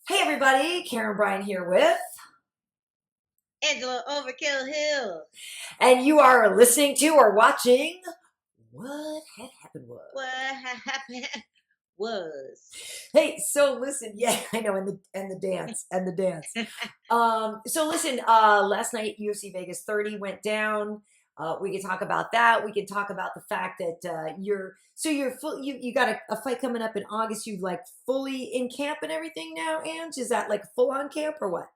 Hey everybody, Karyn and Bryant here with, Angela Overkill Hill. and you are listening to or watching What Had Happened What Was. happened was. Hey, so listen, yeah, I know, and the dance. So listen, last night UFC Vegas 30 went down. We can talk about that. We can talk about the fact that you're full. You got a fight coming up in August. You like fully in camp and everything now, Ange? Is that like full on camp or what?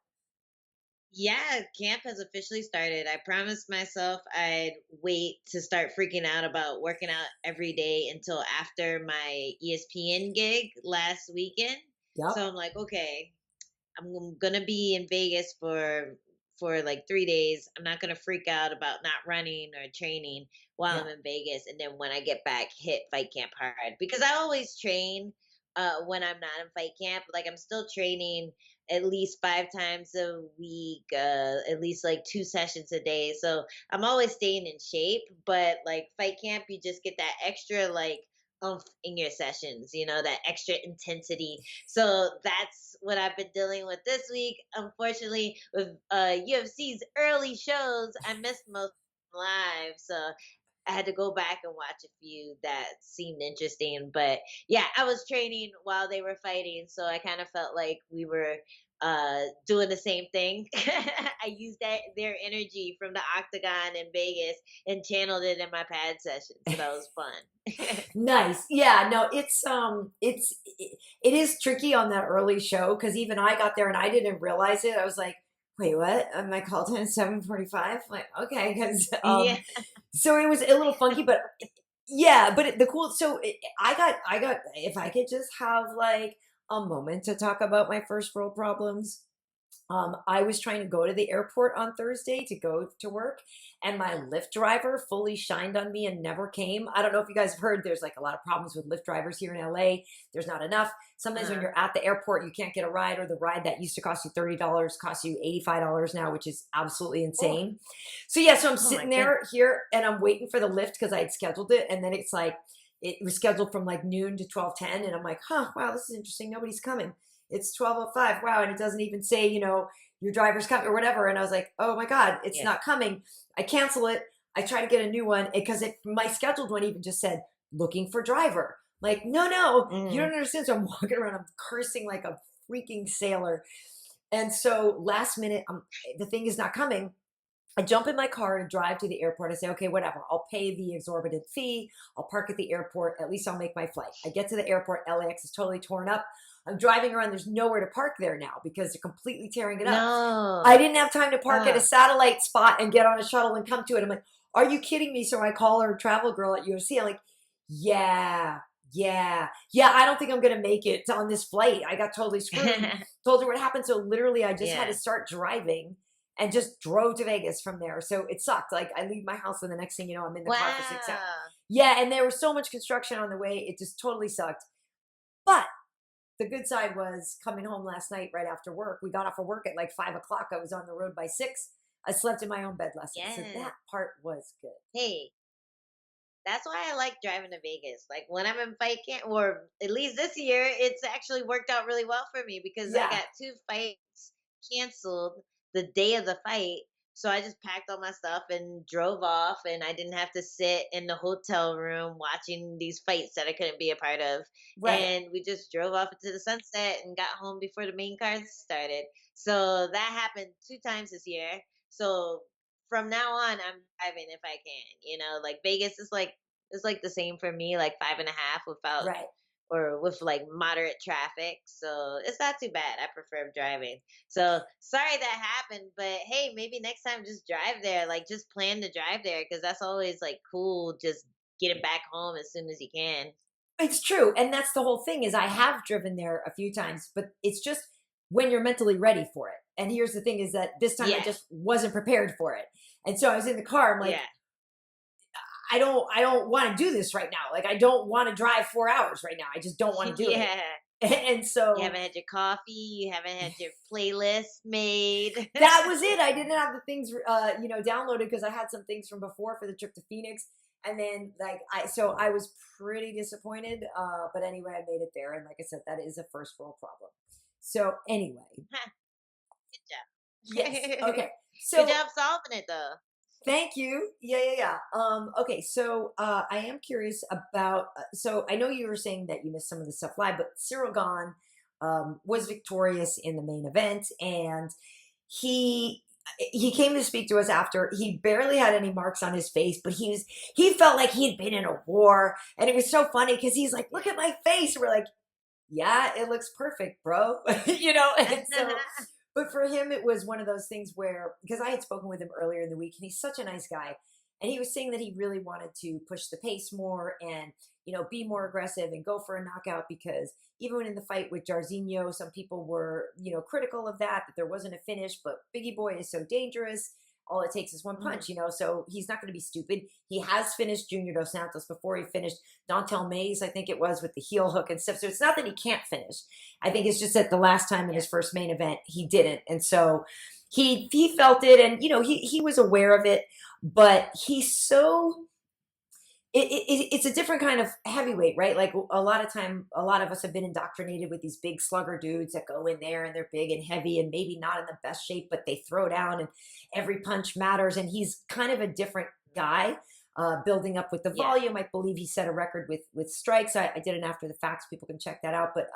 Yeah, camp has officially started. I promised myself I'd wait to start freaking out about working out every day until after my ESPN gig last weekend. Yep. So I'm like, okay, I'm gonna be in Vegas for like 3 days. I'm not gonna freak out about not running or training while Yeah. I'm in Vegas, and then when I get back, hit fight camp hard because I always train when I'm not in fight camp. Like I'm still training at least 5 times a week, at least like 2 sessions a day. So I'm always staying in shape. But like fight camp, you just get that extra like oomph in your sessions, that extra intensity. So that's what I've been dealing with this week. Unfortunately, with UFC's early shows, I missed most live. So I had to go back and watch a few that seemed interesting. But yeah, I was training while they were fighting. So I kind of felt like we were doing the same thing. I used their energy from the Octagon in Vegas and channeled it in my pad session. So that was fun. Nice. Yeah, no, it is tricky on that early show because even I got there and I didn't realize it. I was like, wait, what? My call time is 7:45. Like, okay, because Yeah. so it was a little funky, but yeah, but the cool I got if I could just have like a moment to talk about my first world problems. I was trying to go to the airport on Thursday to go to work, and my Lyft driver fully shined on me and never came. I don't know if you guys have heard, there's like a lot of problems with Lyft drivers here in LA. There's not enough. Sometimes when Uh, you're at the airport, you can't get a ride, or the ride that used to cost you $30 costs you $85 now, which is absolutely oh, insane. So, yeah, so I'm oh my sitting goodness. there here and I'm waiting for the Lyft because I had scheduled it, and then it's like, it was scheduled from like noon to 12:10, and I'm like, huh, wow, this is interesting. Nobody's coming. It's 12:05. Wow, and it doesn't even say, your driver's coming or whatever. And I was like, oh my God, it's Yeah. not coming. I cancel it. I try to get a new one because my scheduled one even just said looking for driver. Like, no, you Mm. don't understand. So I'm walking around, I'm cursing like a freaking sailor. And so last minute, the thing is not coming. I jump in my car and drive to the airport. I say, okay, whatever. I'll pay the exorbitant fee. I'll park at the airport. At least I'll make my flight. I get to the airport. LAX is totally torn up. I'm driving around. There's nowhere to park there now because they're completely tearing it up. I No. didn't have time to park at a Uh, satellite spot and get on a shuttle and come to it. I'm like, are you kidding me? So I call her travel girl at UFC. I'm like, yeah, yeah. I don't think I'm going to make it on this flight. I got totally screwed. Told her what happened. So literally, I just had to yeah. start driving and just drove to Vegas from there. So it sucked. Like I leave my house and the next thing you know, I'm in the car for 6 hours. Wow. Yeah, and there was so much construction on the way. It just totally sucked. But the good side was coming home last night right after work. We got off of work at like 5 o'clock. I was on the road by 6. I slept in my own bed last night. So Yeah. that part was good. Hey, that's why I like driving to Vegas. Like when I'm in fight camp, or at least this year, it's actually worked out really well for me because I Yeah. got 2 fights canceled the day of the fight. So I just packed all my stuff and drove off, and I didn't have to sit in the hotel room watching these fights that I couldn't be a part of. Right. And we just drove off into the sunset and got home before the main cards started. So that happened 2 times this year. So from now on, I'm driving if I can. Like Vegas is like the same for me, like 5.5 without Right. or with like moderate traffic. So it's not too bad. I prefer driving. So sorry that happened, but hey, maybe next time just drive there. Like just plan to drive there because that's always like cool. Just getting back home as soon as you can. It's true. And that's the whole thing is I have driven there a few times, but it's just when you're mentally ready for it. And here's the thing is that this time I Yeah, just wasn't prepared for it. And so I was in the car. I'm like, yeah, I don't want to do this right now. Like I don't want to drive 4 hours right now. I just don't want to do it. yeah. And You so haven't had your coffee. You haven't had your playlist made. that was it. I didn't have the things, downloaded because I had some things from before for the trip to Phoenix. And then so I was pretty disappointed. But anyway, I made it there. And like I said, that is a first world problem. So anyway, Good yes. job. Okay. Good So job solving it though. thank you. Yeah. Okay, so I am curious about. So I know you were saying that you missed some of the stuff live, but Ciryl Gane was victorious in the main event, and he he came to speak to us after. He barely had any marks on his face, but he felt like he'd been in a war, and it was so funny because he's like, "Look at my face." We're like, "Yeah, it looks perfect, bro." And so but for him, it was one of those things where, because I had spoken with him earlier in the week, and he's such a nice guy, and he was saying that he really wanted to push the pace more and be more aggressive and go for a knockout because even when in the fight with Jarzinho, some people were critical of that there wasn't a finish, but Biggie Boy is so dangerous. All it takes is one Mhm. punch, so he's not going to be stupid. He has finished Junior Dos Santos before. He finished Dontel Mays, I think it was, with the heel hook and stuff. So it's not that he can't finish. I think it's just that the last time in Yeah. his first main event he didn't, and so he felt it, and he was aware of it, but he's so it's a different kind of heavyweight, right? Like a lot of time, a lot of us have been indoctrinated with these big slugger dudes that go in there and they're big and heavy and maybe not in the best shape, but they throw down and every punch matters. And he's kind of a different guy, building up with the Yeah. volume. I believe he set a record with strikes. I did an after the facts. People can check that out. But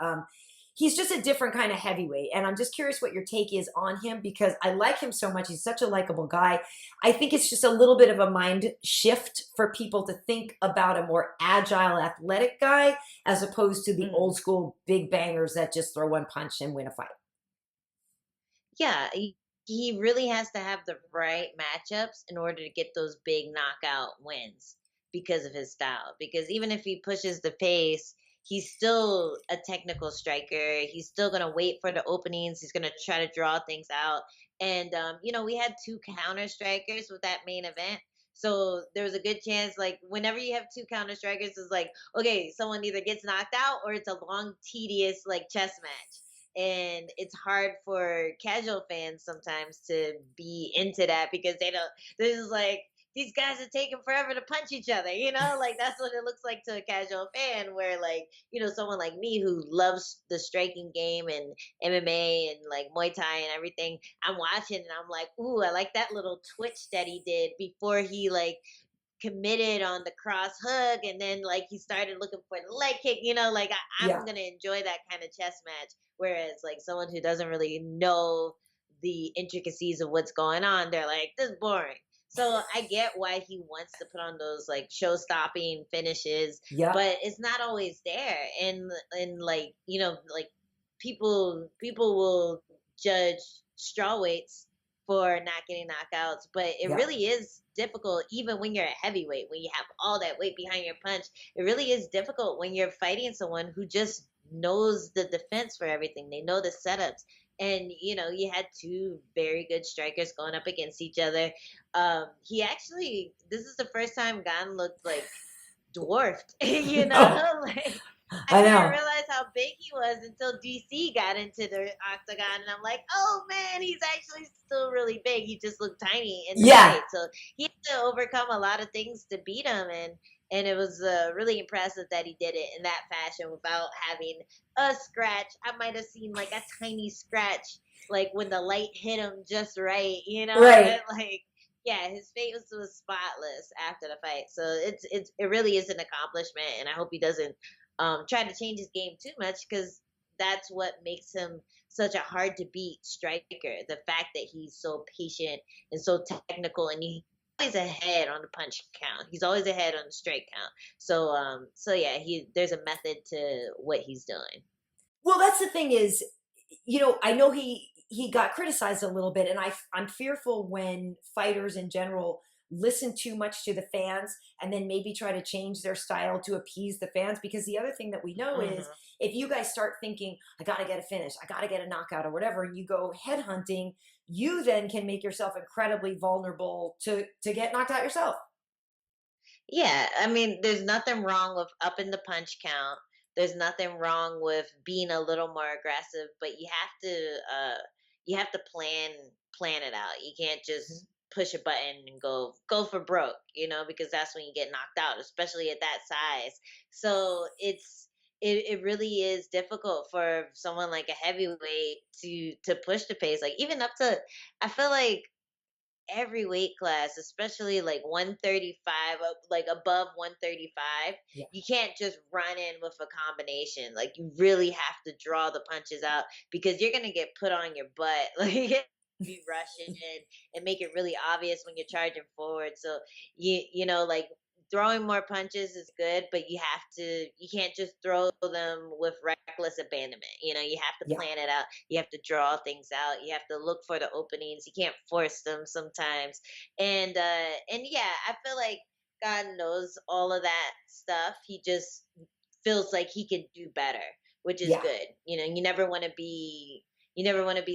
he's just a different kind of heavyweight. And I'm just curious what your take is on him because I like him so much. He's such a likable guy. I think it's just a little bit of a mind shift for people to think about a more agile, athletic guy as opposed to the Mm. old school big bangers that just throw one punch and win a fight. Yeah, he really has to have the right matchups in order to get those big knockout wins because of his style. Because even if he pushes the pace, he's still a technical striker. He's still going to wait for the openings. He's going to try to draw things out. And, we had two counter strikers with that main event. So there was a good chance, like, whenever you have two counter strikers, it's like, okay, someone either gets knocked out or it's a long, tedious, like, chess match, and it's hard for casual fans sometimes to be into that because they don't, this is like, these guys are taking forever to punch each other, like that's what it looks like to a casual fan, where like, someone like me who loves the striking game and MMA and like Muay Thai and everything, I'm watching and I'm like, ooh, I like that little twitch that he did before he like committed on the cross hook, and then like he started looking for the leg kick, like I'm Yeah. gonna enjoy that kind of chess match, whereas like someone who doesn't really know the intricacies of what's going on, they're like, this is boring. So I get why he wants to put on those like show stopping finishes, Yeah. but it's not always there. And like, like people will judge straw weights for not getting knockouts, but it Yeah. really is difficult even when you're a heavyweight, when you have all that weight behind your punch. It really is difficult when you're fighting someone who just knows the defense for everything. They know the setups. And you had two very good strikers going up against each other. He actually, this is the first time Gan looked like dwarfed, No, like I I didn't know. realize how big he was until DC got into the octagon, and I'm like, oh man, he's actually still really big. He just looked tiny in the Yeah. fight, so he had to overcome a lot of things to beat him, and it was really impressive that he did it in that fashion without having a scratch. I might have seen like a tiny scratch, like when the light hit him just right, Right. but like, yeah, his face was spotless after the fight. So it really is an accomplishment, and I hope he doesn't try to change his game too much, because that's what makes him such a hard to beat striker. The fact that he's so patient and so technical, and he's always ahead on the punch count. He's always ahead on the strike count. So yeah, there's a method to what he's doing. Well, that's the thing is, I know he got criticized a little bit, and I'm fearful when fighters in general listen too much to the fans and then maybe try to change their style to appease the fans. Because the other thing that we know is Hmm. if you guys start thinking, I got to get a finish, I got to get a knockout or whatever, and you go headhunting, you then can make yourself incredibly vulnerable to get knocked out yourself. Yeah, I mean, there's nothing wrong with upping the punch count. There's nothing wrong with being a little more aggressive, but you have to plan it out. You can't just push a button and go for broke, because that's when you get knocked out, especially at that size. So it really is difficult for someone like a heavyweight to push the pace. Like even up to, I feel like every weight class, especially like 135, like above 135, Yeah. you can't just run in with a combination. Like you really have to draw the punches out because you're gonna get put on your butt. Like be rushing and make it really obvious when you're charging forward. So like throwing more punches is good, but you can't just throw them with reckless abandonment. You have to Yeah. plan it out. You have to draw things out. You have to look for the openings. You can't force them sometimes. And yeah, I feel like God knows all of that stuff. He just feels like he can do better, which is Yeah. good. You never want to be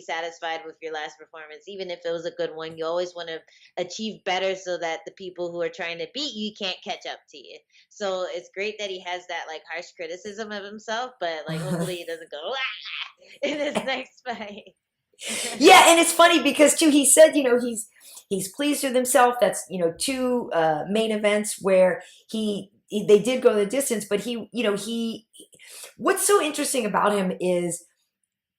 satisfied with your last performance, even if it was a good one. You always want to achieve better so that the people who are trying to beat you can't catch up to you. So it's great that he has that like harsh criticism of himself, but like hopefully he doesn't go in his next fight. Yeah, and it's funny because too he said, he's pleased with himself. That's, two main events where they did go the distance, but he what's so interesting about him is,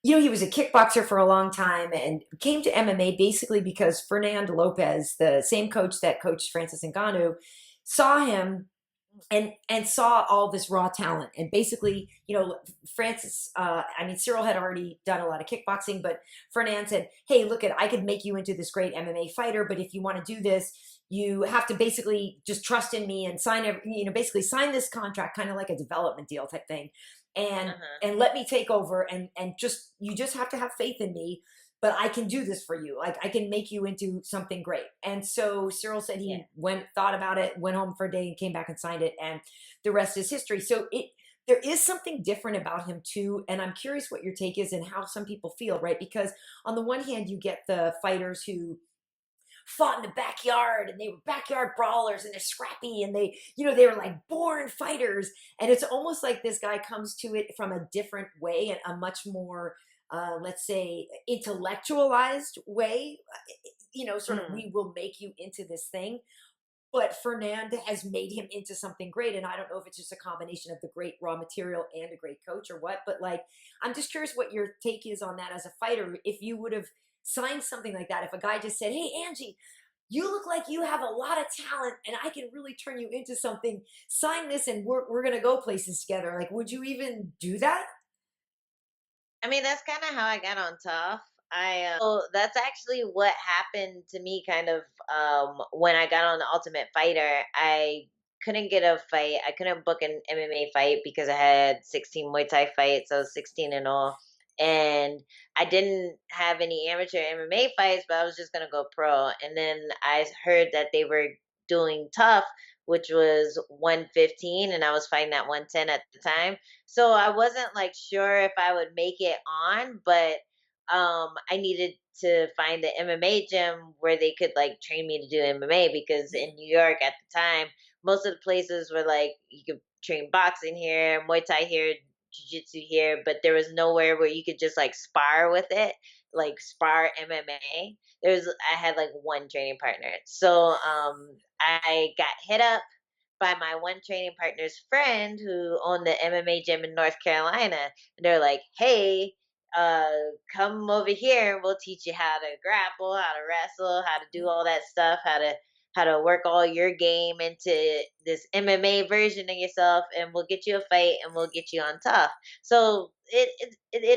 he was a kickboxer for a long time and came to MMA basically because Fernand Lopez, the same coach that coached Francis Ngannou, saw him and saw all this raw talent. And basically, Francis, Ciryl had already done a lot of kickboxing, but Fernand said, hey, look, I could make you into this great MMA fighter, but if you want to do this, you have to basically just trust in me and basically sign this contract, kind of like a development deal type thing. And Uh-huh. and let me take over, and just you just have to have faith in me, but I can do this for you. Like I can make you into something great. And so Ciryl said Yeah. he thought about it, went home for a day and came back and signed it. And the rest is history. So there is something different about him too. And I'm curious what your take is and how some people feel, right? Because on the one hand, you get the fighters who fought in the backyard and they were backyard brawlers and they're scrappy and they were like born fighters. And it's almost like this guy comes to it from a different way and a much more let's say intellectualized way, sort of, Mm. we will make you into this thing. But Fernand has made him into something great. And I don't know if it's just a combination of the great raw material and a great coach or what, but like, I'm just curious what your take is on that as a fighter. If you would have signed something like that, if a guy just said, hey, Angie, you look like you have a lot of talent and I can really turn you into something, sign this and we're going to go places together. Like, would you even do that? I mean, that's kind of how I got on Tough. So that's actually what happened to me kind of when I got on the Ultimate Fighter. I couldn't get a fight. I couldn't book an MMA fight because I had 16 Muay Thai fights. I was 16 and all. And I didn't have any amateur MMA fights, but I was just going to go pro. And then I heard that they were doing Tough, which was 115, and I was fighting at 110 at the time. So I wasn't like sure if I would make it on, but I needed to find the MMA gym where they could like train me to do MMA because in New York at the time, most of the places were like you could train boxing here, Muay Thai here, jiu-jitsu here, but there was nowhere where you could just like spar with it, like spar MMA. I had like one training partner. So I got hit up by my one training partner's friend who owned the MMA gym in North Carolina. And they're like, hey, uh, come over here and we'll teach you how to grapple, how to wrestle, how to do all that stuff, how to work all your game into this MMA version of yourself, and we'll get you a fight and we'll get you on Tough. So it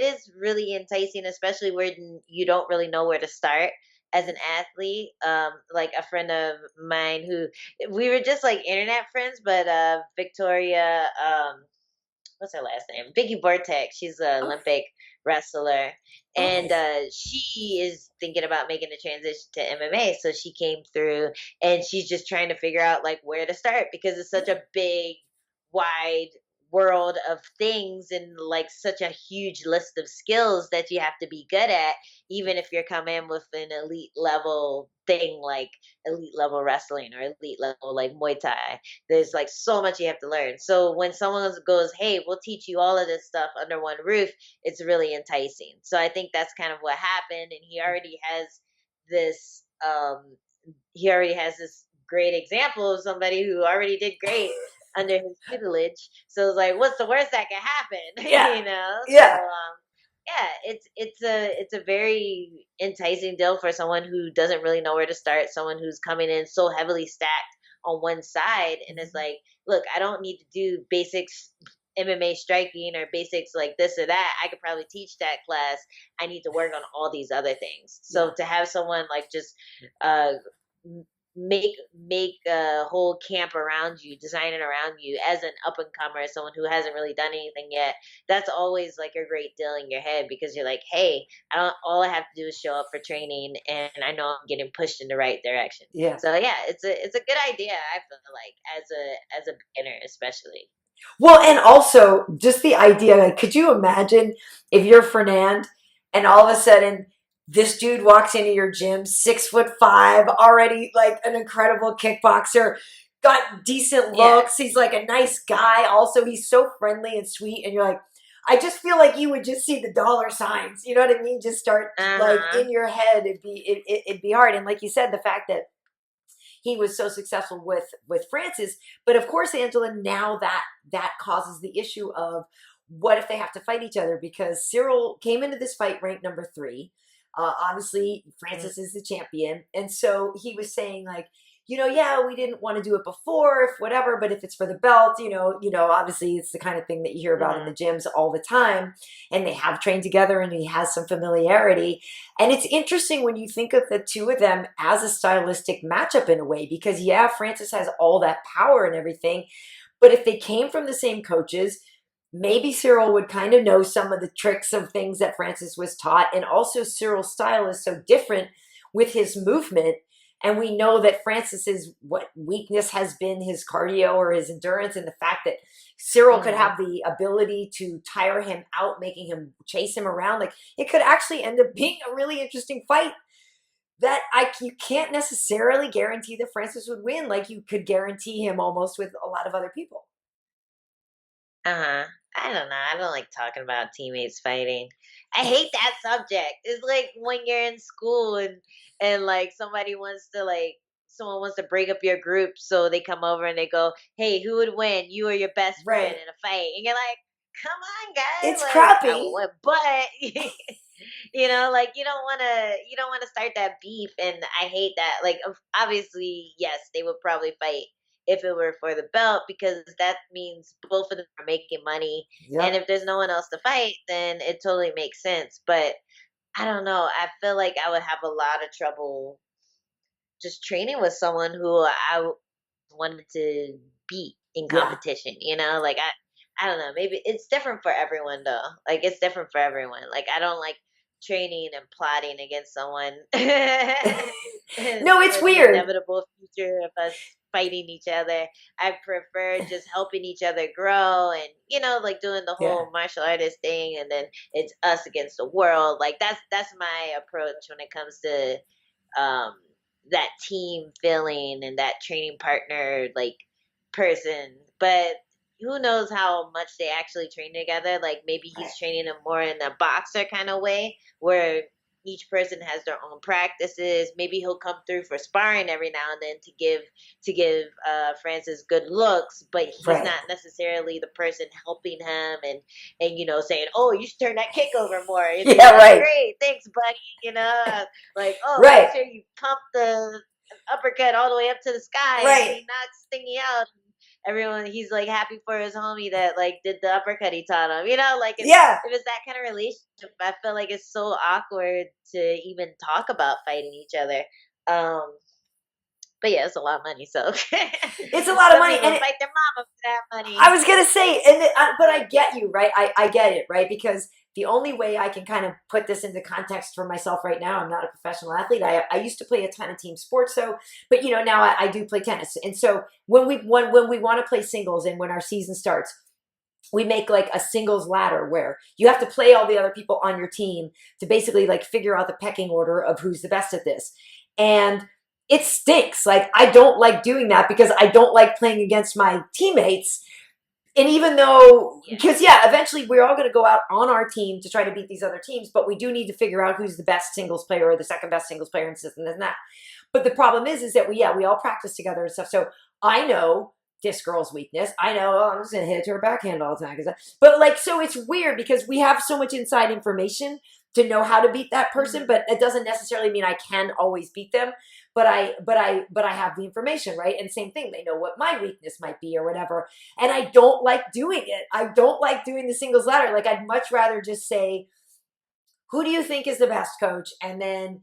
is really enticing, especially when you don't really know where to start as an athlete. Like a friend of mine who we were just like internet friends, but Victoria, what's her last name? Vicky Vortex. She's an Okay. Olympic wrestler, Oh, and nice. she is thinking about making a transition to MMA. So she came through, and she's just trying to figure out like where to start because it's such Yeah. a big, wide world of things and like such a huge list of skills that you have to be good at, even if you're coming with an elite level thing like elite level wrestling or elite level like Muay Thai. There's like so much you have to learn. So when someone goes, hey, we'll teach you all of this stuff under one roof, it's really enticing. So I think that's kind of what happened. And this um he already has this great example of somebody who already did great. under his tutelage. So it's like, what's the worst that can happen? Yeah. You know? So Yeah. yeah, it's a very enticing deal for someone who doesn't really know where to start, someone who's coming in so heavily stacked on one side, and it's like, look, I don't need to do basics MMA striking or basics like this or that. I could probably teach that class. I need to work on all these other things. Yeah. So to have someone like just uh make a whole camp around you, design it around you as an up and comer, someone who hasn't really done anything yet. That's always like a great deal in your head because you're like, hey, I don't. All I have to do is show up for training, and I know I'm getting pushed in the right direction. Yeah. So yeah, it's a good idea. I feel like as a beginner, especially. Well, and also just the idea, like, could you imagine if you're Fernand and all of a sudden this dude walks into your gym, 6'5", already like an incredible kickboxer, got decent Yeah. looks. He's like a nice guy. Also, he's so friendly and sweet. And you're like, I just feel like you would just see the dollar signs. You know what I mean? Just start like Uh-huh. in your head. It'd be hard. And like you said, the fact that he was so successful with Francis. But of course, Angela, now that causes the issue of what if they have to fight each other? Because Ciryl came into this fight ranked number 3. Obviously, Mm. Francis is the champion, and so he was saying like, yeah, we didn't want to do it before, if whatever, but if it's for the belt, obviously it's the kind of thing that you hear about in the Mhm. gyms all the time, and they have trained together, and he has some familiarity. And it's interesting when you think of the two of them as a stylistic matchup in a way, because yeah, Francis has all that power and everything, but if they came from the same coaches, maybe Ciryl would kind of know some of the tricks of things that Francis was taught. And also Cyryl's style is so different with his movement. And we know that Francis's what weakness has been his cardio or his endurance, and the fact that Ciryl could Mhm. have the ability to tire him out, making him chase him around. Like, it could actually end up being a really interesting fight that you can't necessarily guarantee that Francis would win, like you could guarantee him almost with a lot of other people. Uh-huh. I don't know. I don't like talking about teammates fighting. I hate that subject. It's like when you're in school and like someone wants to break up your group, so they come over and they go, "Hey, who would win? You or your best friend Right. in a fight?" And you're like, "Come on, guys. It's Like, I crappy. would, but like you don't want to start that beef, and I hate that. Like, obviously, yes, they would probably fight if it were for the belt because that means both of them are making money. And Yep. if there's no one else to fight, then it totally makes sense. But I don't know. I feel like I would have a lot of trouble just training with someone who wanted to beat in Yeah. competition. Like I don't know. Maybe it's different for everyone though. Like it's different for everyone. Like I don't like training and plotting against someone and No, it's for the weird. inevitable future of us fighting each other. I prefer just helping each other grow and like doing the Yeah. whole martial artist thing and then it's us against the world. Like that's my approach when it comes to um that team feeling and that training partner like person. But who knows how much they actually train together? Like maybe Right. he's training them more in a boxer kind of way where each person has their own practices. Maybe he'll come through for sparring every now and then to give Francis good looks, but he's Right. not necessarily the person helping him and saying, "Oh, you should turn that kick over more." And he's Yeah, like, right. "Great, thanks, buddy." Like, "Oh, make Right. sure you pump the uppercut all the way up to the sky," and then Right. he knocks Thingy out. Everyone, he's like happy for his homie that like did the uppercut he taught him. Like Yeah. if it's that kind of relationship, I feel like it's so awkward to even talk about fighting each other. Um, but yeah, it's a lot of money, so It's a lot of some money. people And fight their mama for that I money. was going to say, but I get you, right? I get it, right? Because the only way I can kind of put this into context for myself right now, I'm not a professional athlete. I used to play a ton of team sports, so, but now I do play tennis. And so when we want to play singles and when our season starts, we make like a singles ladder where you have to play all the other people on your team to basically like figure out the pecking order of who's the best at this. And it stinks. Like, I don't like doing that because I don't like playing against my teammates. And even though, Yeah. because yeah, eventually we're all going to go out on our team to try to beat these other teams, but we do need to figure out who's the best singles player or the second best singles player and this and that. But the problem is that we all practice together and stuff. So I know this girl's weakness. I know, I'm just gonna hit it to her backhand all the time. But like, so it's weird because we have so much inside information to know how to beat that person, but it doesn't necessarily mean I can always beat them. But I have the information, right? And same thing, they know what my weakness might be or whatever. And I don't like doing it. I don't like doing the singles ladder. Like, I'd much rather just say, who do you think is the best, coach? And then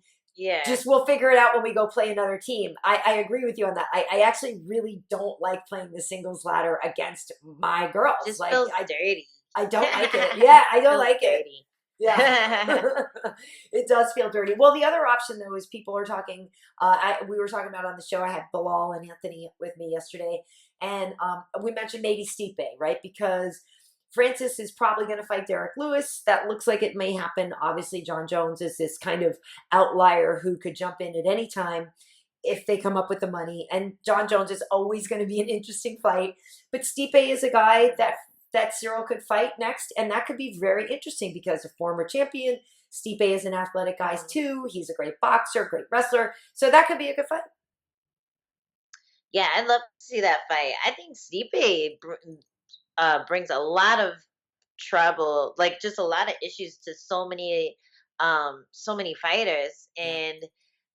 just we'll figure it out when we go play another team. I agree with you on that. I actually really don't like playing the singles ladder against my girls. Just like feels dirty. I don't like it. Yeah, I don't like dirty. it. Yeah, it does feel dirty. Well, the other option though is people are talking. We were talking about on the show. I had Bilal and Anthony with me yesterday, and we mentioned maybe Stipe, right? Because Francis is probably going to fight Derek Lewis. That looks like it may happen. Obviously, John Jones is this kind of outlier who could jump in at any time if they come up with the money. And John Jones is always going to be an interesting fight. But Stipe is a guy that Ciryl could fight next, and that could be very interesting because a former champion. Stipe is an athletic guy too. He's a great boxer, great wrestler. So that could be a good fight. Yeah, I'd love to see that fight. I think Stipe brings a lot of trouble, like just a lot of issues to so many fighters. And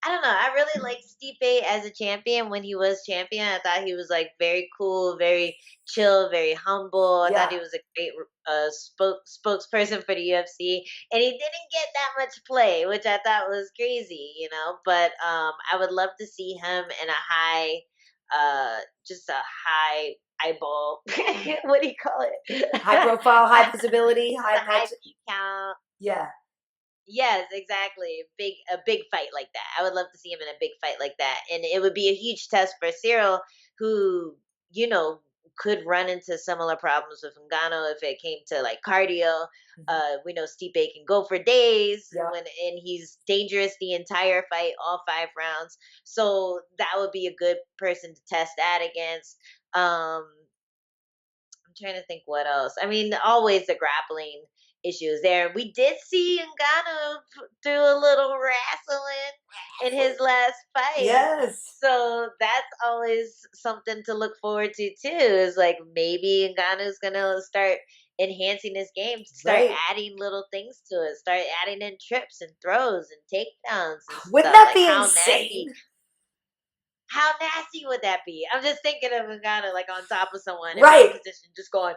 I don't know, I really liked Stipe as a champion. When he was champion, I thought he was like very cool, very chill, very humble. I thought he was a great spokesperson for the UFC, and he didn't get that much play, which I thought was crazy, you know. But I would love to see him in a just a high eyeball. What do you call it? High profile, high visibility, high count. Yeah. Yes, exactly. A big fight like that. I would love to see him in a big fight like that. And it would be a huge test for Ciryl, who, could run into similar problems with Ngannou if it came to like cardio. We know Stipe can go for days and he's dangerous the entire fight, all 5 rounds. So that would be a good person to test that against. I'm trying to think what else. I mean, always the grappling issues there. We did see Ngannou do a little wrestling in his last fight. Yes. So that's always something to look forward to too. Is like maybe Ngannou's gonna start enhancing his game, start adding little things to it, start adding in trips and throws and takedowns and Wouldn't stuff. that be insane? How nasty would that be? I'm just thinking of Ngannou like on top of someone in one position, just going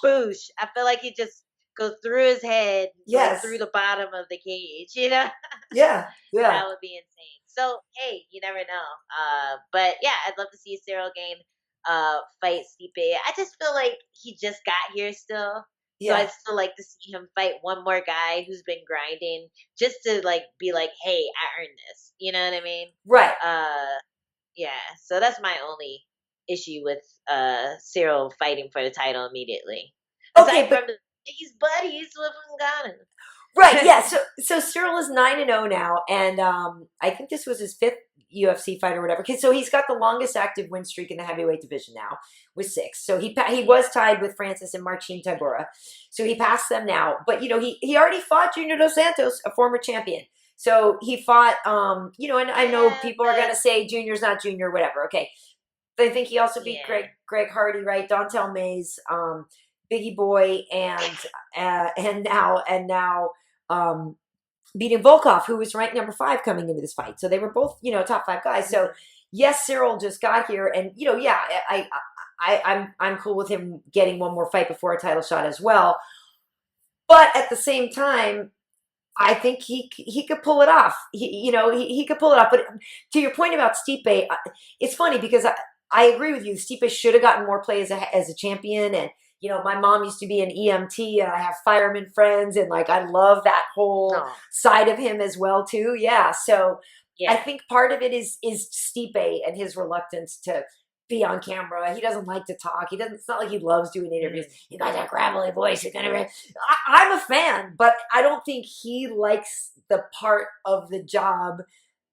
boosh. I feel like he just goes through his head, like through the bottom of the cage, Yeah. That would be insane. So hey, you never know. But yeah, I'd love to see Ciryl Gane fight Stipe. I just feel like he just got here still. So I'd still like to see him fight one more guy who's been grinding, just to like be like, hey, I earned this. You know what I mean? Right. Yeah, so that's my only issue with Ciryl fighting for the title immediately. Okay, but he's buddies with Ngannou. Right, yeah. So Ciryl is 9-0 now, and I think this was his 5th UFC fight or whatever. Okay, so he's got the longest active win streak in the heavyweight division now with 6. So he was tied with Francis and Marcin Tybura. So he passed them now. But he already fought Junior Dos Santos, a former champion. So he fought, and I know people are going to say Junior's not Junior, whatever. Okay. But I think he also beat Greg Hardy, right? Dontel Mays, Biggie Boy, and now beating Volkov, who was ranked number 5 coming into this fight. So they were both, top 5 guys. So yes, Ciryl just got here, and I'm cool with him getting one more fight before a title shot as well. But at the same time, I think he could pull it off. He could pull it off. But to your point about Stipe, it's funny because I agree with you. Stipe should have gotten more play as a champion. And, my mom used to be an EMT, and I have fireman friends, and like I love that whole side of him as well too. Yeah. So I think part of it is Stipe and his reluctance to be on camera. He doesn't like to talk. It's not like he loves doing interviews. You got that gravelly voice. I'm a fan, but I don't think he likes the part of the job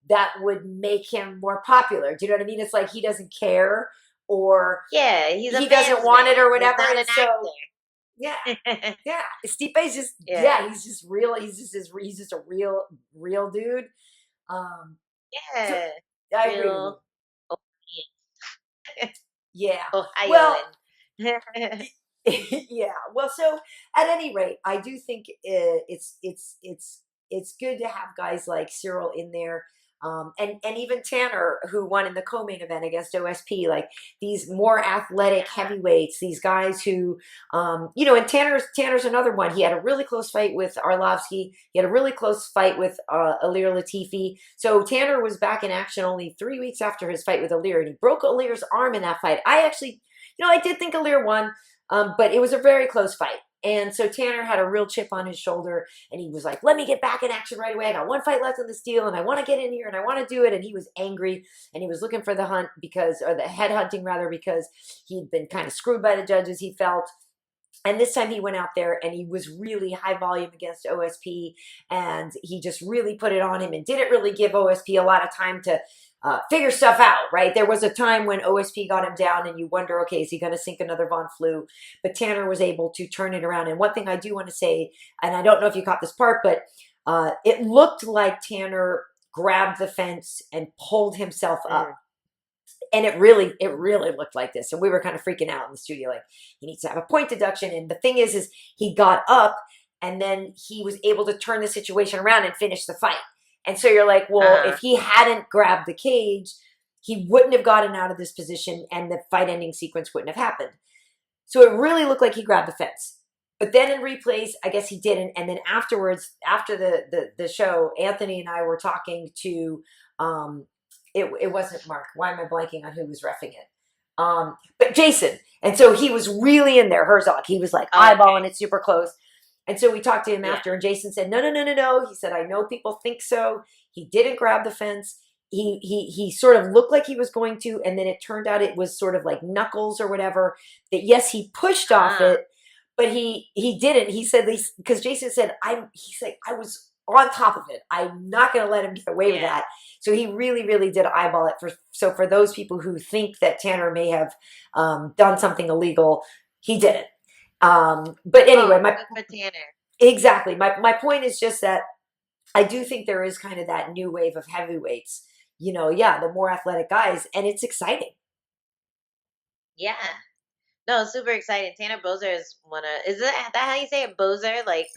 that would make him more popular. Do you know what I mean? It's like he doesn't care, or he doesn't want it or whatever. He's not an actor. Yeah. Stipe's just he's just real. He's just a real dude. Yeah. So, I agree with you. Yeah. Well, Ohioan. yeah. Well, so at any rate, I do think it's good to have guys like Cyril in there. And even Tanner, who won in the co-main event against OSP, like these more athletic Yeah. heavyweights, these guys who, and Tanner's another one. He had a really close fight with Arlovsky. He had a really close fight with Alir Latifi. So Tanner was back in action only 3 weeks after his fight with Alir, and he broke Alir's arm in that fight. I actually, I did think Alir won, but it was a very close fight. And so Tanner had a real chip on his shoulder, and he was like, let me get back in action right away. I got one fight left in this deal, and I want to get in here, and I want to do it. And he was angry, and he was looking for the hunt or the head hunting rather, because he'd been kind of screwed by the judges, he felt. And this time he went out there and he was really high volume against OSP, and he just really put it on him and didn't really give OSP a lot of time to figure stuff out, right? There was a time when OSP got him down and you wonder, okay, is he going to sink another Von Flue? But Tanner was able to turn it around. And one thing I do want to say, and I don't know if you caught this part, but it looked like Tanner grabbed the fence and pulled himself up. And it really looked like this. And we were kind of freaking out in the studio, like, he needs to have a point deduction. And the thing is he got up and then he was able to turn the situation around and finish the fight. And so you're like, well, if he hadn't grabbed the cage, he wouldn't have gotten out of this position and the fight ending sequence wouldn't have happened. So it really looked like he grabbed the fence. But then in replays, I guess he didn't. And then afterwards, after the show, Anthony and I were talking to, it wasn't Mark. Why am I blanking on who was reffing it? But Jason. And so he was really in there, Herzog. He was like eyeballing it super close. And so we talked to him after, and Jason said, no. He said, I know people think so. He didn't grab the fence. He sort of looked like he was going to, and then it turned out it was sort of like knuckles or whatever. That yes, he pushed off it, but he didn't. He said, because Jason said, I was on top of it. I'm not going to let him get away with that. So he really, really did eyeball it. For those people who think that Tanner may have done something illegal, he didn't. But anyway, exactly. My point is just that I do think there is kind of that new wave of heavyweights, the more athletic guys, and it's exciting. Yeah. No, super exciting. Tanner Bozer is is that how you say it? Bozer? Like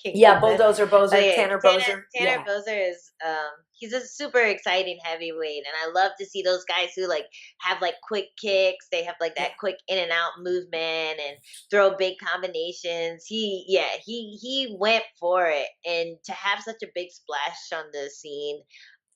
King Yeah, Cobra? Bulldozer Bozer, Yeah, Tanner Bozer. Tanner Bozer is he's a super exciting heavyweight, and I love to see those guys who like have like quick kicks. They have like that quick in and out movement and throw big combinations. He went for it, and to have such a big splash on the scene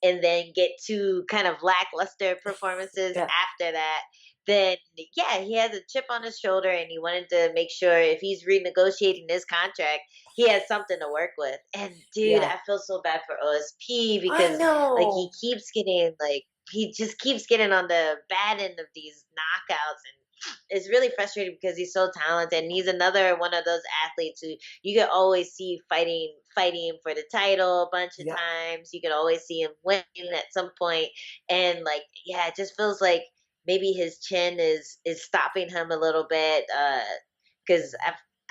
and then get two kind of lackluster performances after that, then he has a chip on his shoulder and he wanted to make sure if he's renegotiating his contract, he has something to work with. And dude, I feel so bad for OSP because like he just keeps getting on the bad end of these knockouts, and it's really frustrating because he's so talented and he's another one of those athletes who you can always see fighting for the title a bunch of times. You can always see him win at some point, and like it just feels like maybe his chin is stopping him a little bit, because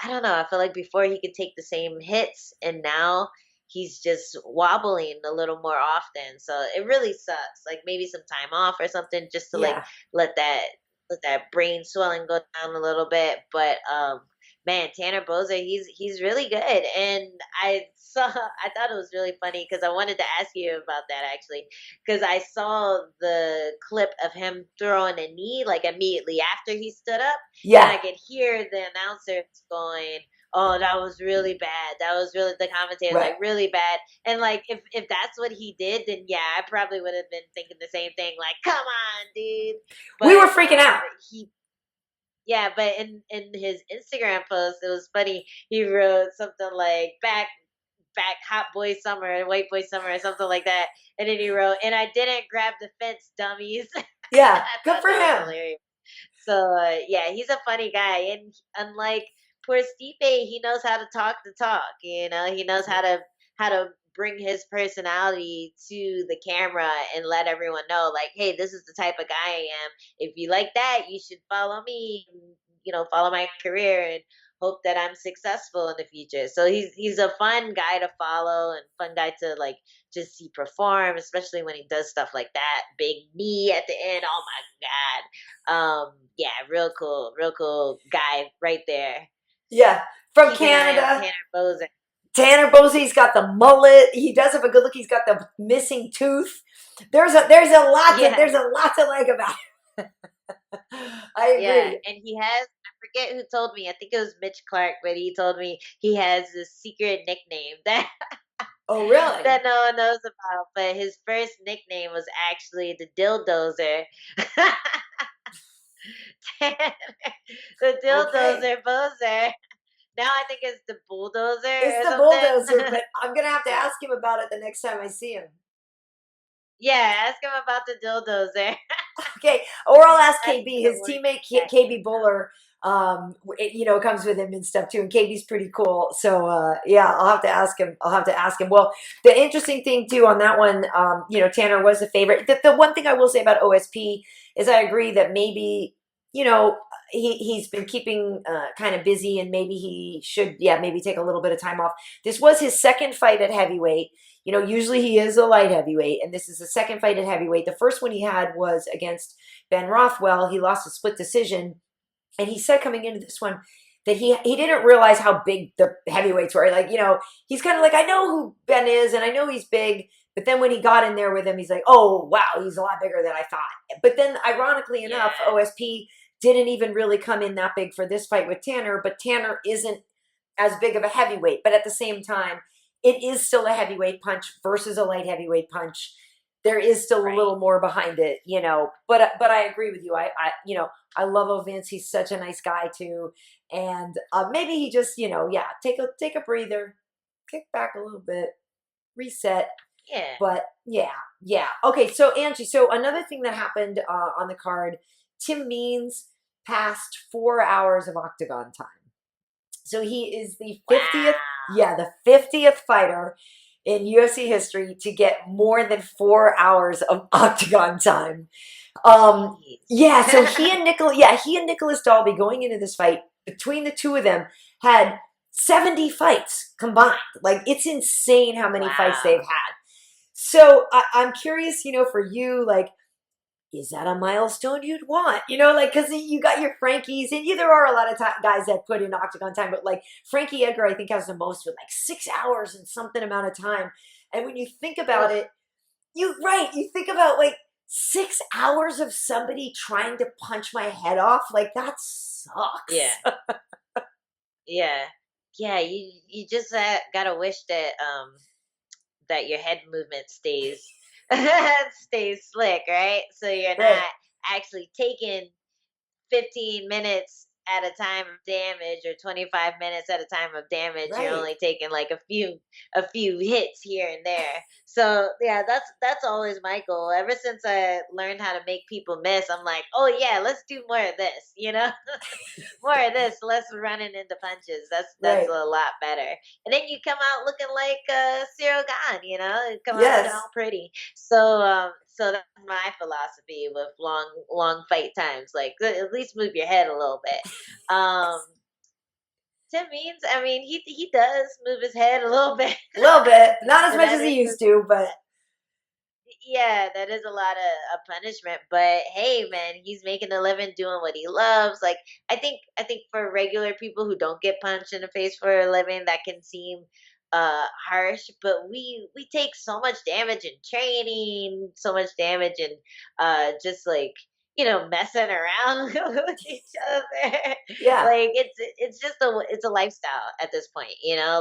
I don't know, I feel like before he could take the same hits and now he's just wobbling a little more often, so it really sucks. Like maybe some time off or something just to like let that brain swelling go down a little bit. But man, Tanner Bozer, he's really good. And I thought it was really funny because I wanted to ask you about that actually, because I saw the clip of him throwing a knee like immediately after he stood up, and I could hear the announcers going, "Oh, that was really bad. That was really," the commentator like, "really bad." And like if that's what he did, then I probably would have been thinking the same thing. Like, come on, dude. But, we were freaking out. But in his Instagram post, it was funny. He wrote something like back hot boy summer, white boy summer, or something like that. And then he wrote, "And I didn't grab the fence, dummies." Yeah, good for him. Hilarious. So he's a funny guy, and unlike poor Stipe, he knows how to talk the talk. He knows how to bring his personality to the camera and let everyone know, like, hey, this is the type of guy I am. If you like that, you should follow me. Follow my career, and hope that I'm successful in the future. So he's a fun guy to follow and fun guy to like just see perform, especially when he does stuff like that. Big knee at the end. Oh my God. Yeah, real cool guy right there. Yeah, from Keep an eye on Canada. Tanner Bozer. Tanner Bosey's got the mullet. He does have a good look. He's got the missing tooth. Yeah. There's a lot to like about it. I Yeah, agree. and he has, I forget who told me, I think it was Mitch Clark, but he told me he has this secret nickname that Oh, really? that no one knows about, but his first nickname was actually the Dildozer. The Okay. Dildozer Bozer. Now I think it's the Bulldozer It's or the bulldozer, something. but I'm gonna have to Yeah. ask him about it the next time I see him. Yeah, ask him about the Dildozer. Okay, or I'll ask That's KB. the His word teammate that came KB out. Buller, comes with him and stuff too. And KB's pretty cool. So yeah, I'll have to ask him. I'll have to ask him. Well, the interesting thing too on that one, Tanner was a favorite. The one thing I will say about OSP is I agree that maybe he's been keeping kind of busy and maybe he should maybe take a little bit of time off. This was his second fight at heavyweight. Usually he is a light heavyweight, and this is the second fight at heavyweight. The first one he had was against Ben Rothwell. He lost a split decision, and he said coming into this one that he didn't realize how big the heavyweights were. Like, he's kind of like, I know who Ben is, and I know he's big, but then when he got in there with him, he's like, oh, wow, he's a lot bigger than I thought. But then, ironically enough, Yeah, OSP didn't even really come in that big for this fight with Tanner, but Tanner isn't as big of a heavyweight. But at the same time, it is still a heavyweight punch versus a light heavyweight punch. There is still a right. little more behind it, But I agree with you. I love Vince. He's such a nice guy too, and maybe he just take a breather, kick back a little bit, reset. Yeah. But yeah. Okay, so Angie, so another thing that happened on the card, Tim Means passed 4 hours of Octagon time. So he is the 50th, Wow. the 50th fighter in UFC history to get more than 4 hours of Octagon time. Jeez. So he and Nicholas Dalby going into this fight, between the two of them, had 70 fights combined. Like, it's insane how many fights they've Wow. had. So I'm curious, for you, like, is that a milestone you'd want? Because you got your Frankies, and there are a lot of guys that put in Octagon time, but like Frankie Edgar, I think has the most with like 6 hours and something amount of time. And when you think about Ugh. it, you think about like 6 hours of somebody trying to punch my head off, like that Yeah. sucks. Yeah. Yeah, you just gotta wish that that your head movement stays stays slick, right? So you're Right, not actually taking 15 minutes at a time of damage or 25 minutes at a time of damage. You're right. only taking like a few hits here and there. So yeah, that's always my goal. Ever since I learned how to make people miss, I'm like, oh yeah, let's do more of this. More of this, less running into punches. That's Right. a lot better. And then you come out looking like Ciryl Gane, you come out looking Yes. all pretty. So that's my philosophy with long fight times. Like at least move your head a little bit. Um Tim Means, I mean, he does move his head a little bit. A little bit. Not as And much that as is he used to, but yeah, that is a lot of punishment. But hey, man, he's making a living doing what he loves. Like I think for regular people who don't get punched in the face for a living, that can seem harsh. But we take so much damage in training, so much damage in just like messing around with each other. yeah. Like it's a lifestyle at this point.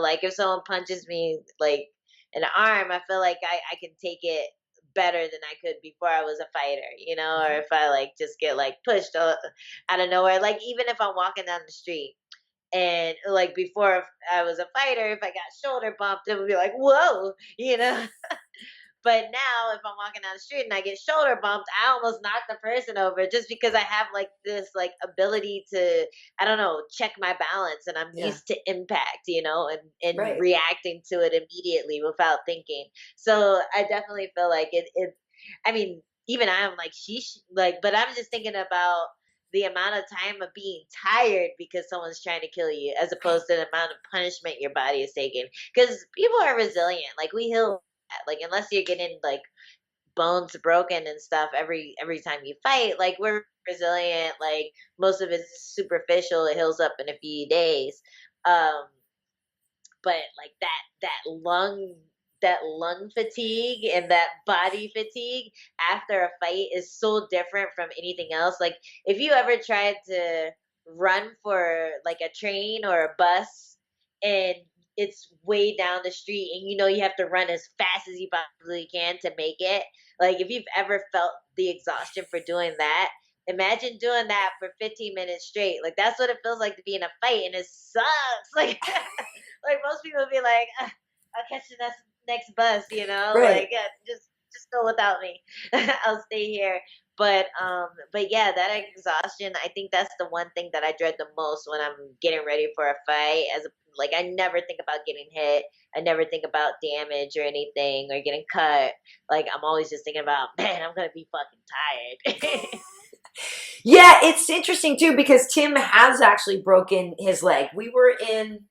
Like if someone punches me like an arm, I feel like I can take it better than I could before I was a fighter, or Mhm. if I like just get like pushed out of nowhere. Like even if I'm walking down the street and like before if I was a fighter, if I got shoulder bumped, it would be like, whoa. But now, if I'm walking down the street and I get shoulder bumped, I almost knock the person over just because I have like this like ability to, I don't know, check my balance and I'm Yeah. used to impact, and Right. reacting to it immediately without thinking. So I definitely feel like I mean, even I'm like sheesh, like, but I'm just thinking about the amount of time of being tired because someone's trying to kill you, as opposed to the amount of punishment your body is taking. Because people are resilient. Like we heal. Like unless you're getting like bones broken and stuff every time you fight, like we're resilient. Like most of it's superficial. It heals up in a few days. Um, but like that lung fatigue and that body fatigue after a fight is so different from anything else. Like if you ever tried to run for like a train or a bus and it's way down the street and you know you have to run as fast as you possibly can to make it. Like if you've ever felt the exhaustion for doing that, imagine doing that for 15 minutes straight. Like that's what it feels like to be in a fight and it sucks. Like like most people be like, I'll catch the next bus, Right. like just go without me. I'll stay here. But yeah, that exhaustion, I think that's the one thing that I dread the most when I'm getting ready for a fight. Like I never think about getting hit. I never think about damage or anything or getting cut. Like I'm always just thinking about, man, I'm gonna be fucking tired. Yeah, it's interesting too because Tim has actually broken his leg. We were in,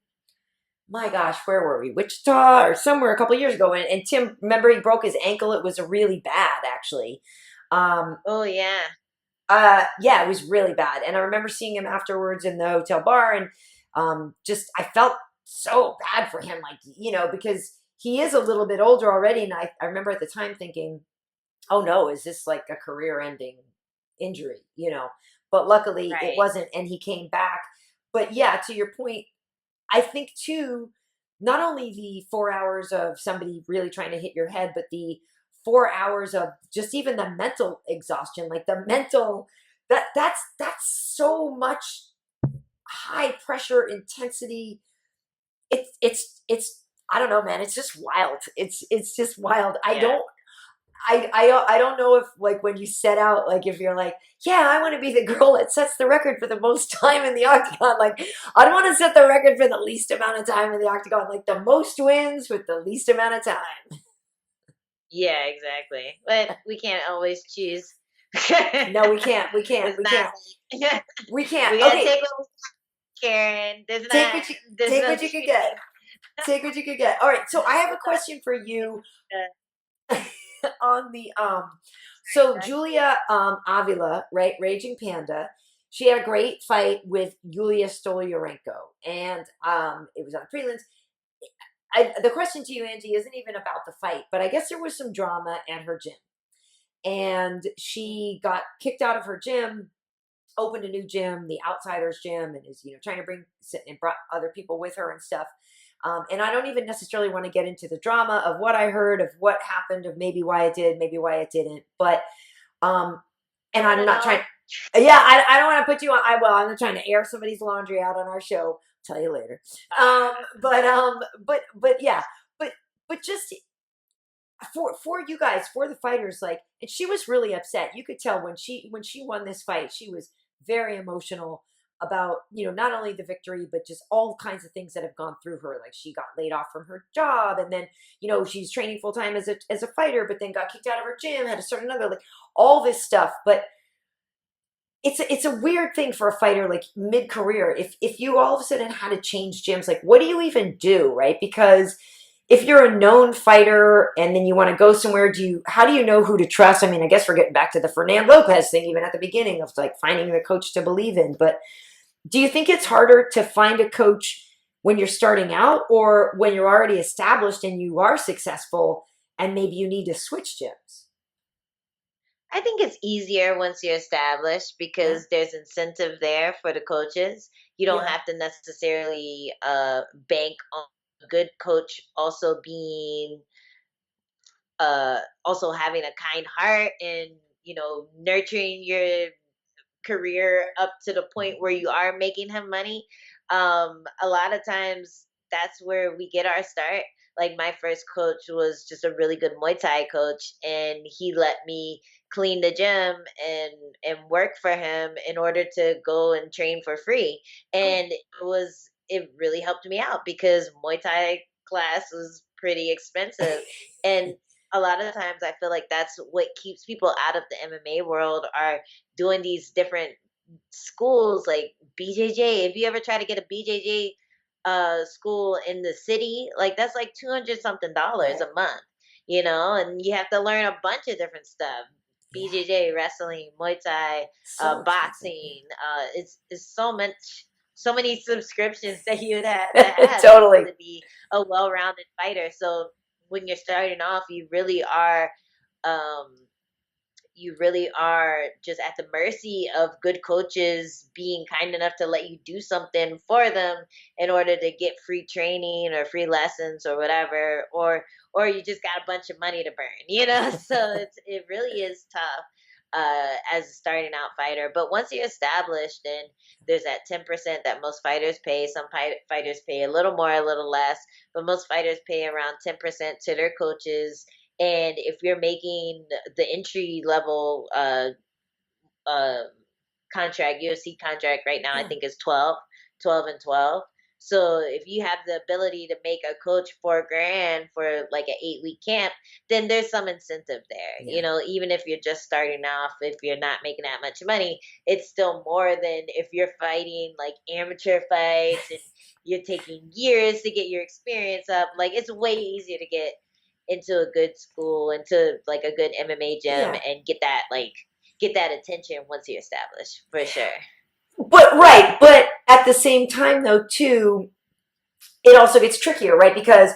my gosh, where were we? Wichita or somewhere a couple years ago, and Tim, remember, he broke his ankle. It was really bad, actually. Um, Oh yeah. yeah, it was really bad. And I remember seeing him afterwards in the hotel bar, and just I felt so bad for him, like because he is a little bit older already, and I remember at the time thinking, oh no, is this like a career-ending injury? But luckily it Right. wasn't, and he came back. But yeah, to your point, I think too, not only the 4 hours of somebody really trying to hit your head, but the 4 hours of just even the mental exhaustion, like the mental that's so much high pressure intensity. It's I don't know, man. It's just wild. It's just wild. I Yeah. don't I don't know if like when you set out, like if you're like, yeah, I want to be the girl that sets the record for the most time in the octagon. Like I don't want to set the record for the least amount of time in the octagon. Like the most wins with the least amount of time. Yeah, exactly. But we can't always choose. No, we can't. We can't. It's We not can't. like We can't. we gotta Okay, take what we can. There's take not what you there's take no what you could get. choosing. Take what you could get. All right. So I have a question for you on the so Julia Avila, right, Raging Panda, she had a great fight with Yulia Stolyarenko, and it was on prelims. The question to you, Angie, isn't even about the fight, but I guess there was some drama at her gym, and she got kicked out of her gym, opened a new gym, the Outsiders Gym, and is trying to bring and brought other people with her and stuff. And I don't even necessarily want to get into the drama of what I heard, of what happened, of maybe why it did, maybe why it didn't. But I and want I'm to not know. trying. Yeah, I don't want to put you on. I'm not trying to air somebody's laundry out on our show. I'll tell you later. But yeah, but just for you guys, for the fighters, like, and she was really upset. You could tell when she won this fight, she was very emotional about not only the victory but just all kinds of things that have gone through her. Like she got laid off from her job, and then she's training full time as a fighter, but then got kicked out of her gym, had to start another, like all this stuff. But it's a weird thing for a fighter, like mid career, if you all of a sudden had to change gyms, like what do you even do, right? Because if you're a known fighter and then you want to go somewhere, how do you know who to trust? I mean, I guess we're getting back to the Fernand Lopez thing, even at the beginning, of like finding the coach to believe in. But do you think it's harder to find a coach when you're starting out, or when you're already established and you are successful and maybe you need to switch gyms? I think it's easier once you're established Yeah. because there's incentive there for the coaches. You don't Yeah. have to necessarily bank on a good coach also being also having a kind heart and nurturing your career up to the point where you are making him money. A lot of times that's where we get our start. Like my first coach was just a really good Muay Thai coach, and he let me clean the gym and work for him in order to go and train for free. Cool. And it really helped me out because Muay Thai class was pretty expensive, and a lot of times I feel like that's what keeps people out of the MMA world, are doing these different schools like BJJ. If you ever try to get a BJJ school in the city, like that's like 200 something dollars Right. a month, you know, and you have to learn a bunch of different stuff. Yeah. BJJ, wrestling, Muay Thai, So expensive. boxing. It's so much, so many subscriptions that you'd have to have just Totally. to be a well-rounded fighter. So when you're starting off, um, you really are just at the mercy of good coaches being kind enough to let you do something for them in order to get free training or free lessons or whatever, or you just got a bunch of money to burn, you know. So it really is tough as a starting out fighter. But once you're established, then there's that 10% that most fighters pay. Some fighters pay a little more, a little less, but most fighters pay around 10% to their coaches. And if you're making the entry level uh, contract, UFC contract right now, I Yeah. think is 12, 12 and 12. So if you have the ability to make a coach 4 grand for like an 8 week camp, then there's some incentive there. Yeah. You know, even if you're just starting off, if you're not making that much money, it's still more than if you're fighting like amateur fights and you're taking years to get your experience up. Like it's way easier to get into a good school, into like a good MMA gym Yeah. and get that attention once you establish, for sure. But right, but at the same time though too, it also gets trickier, right? Because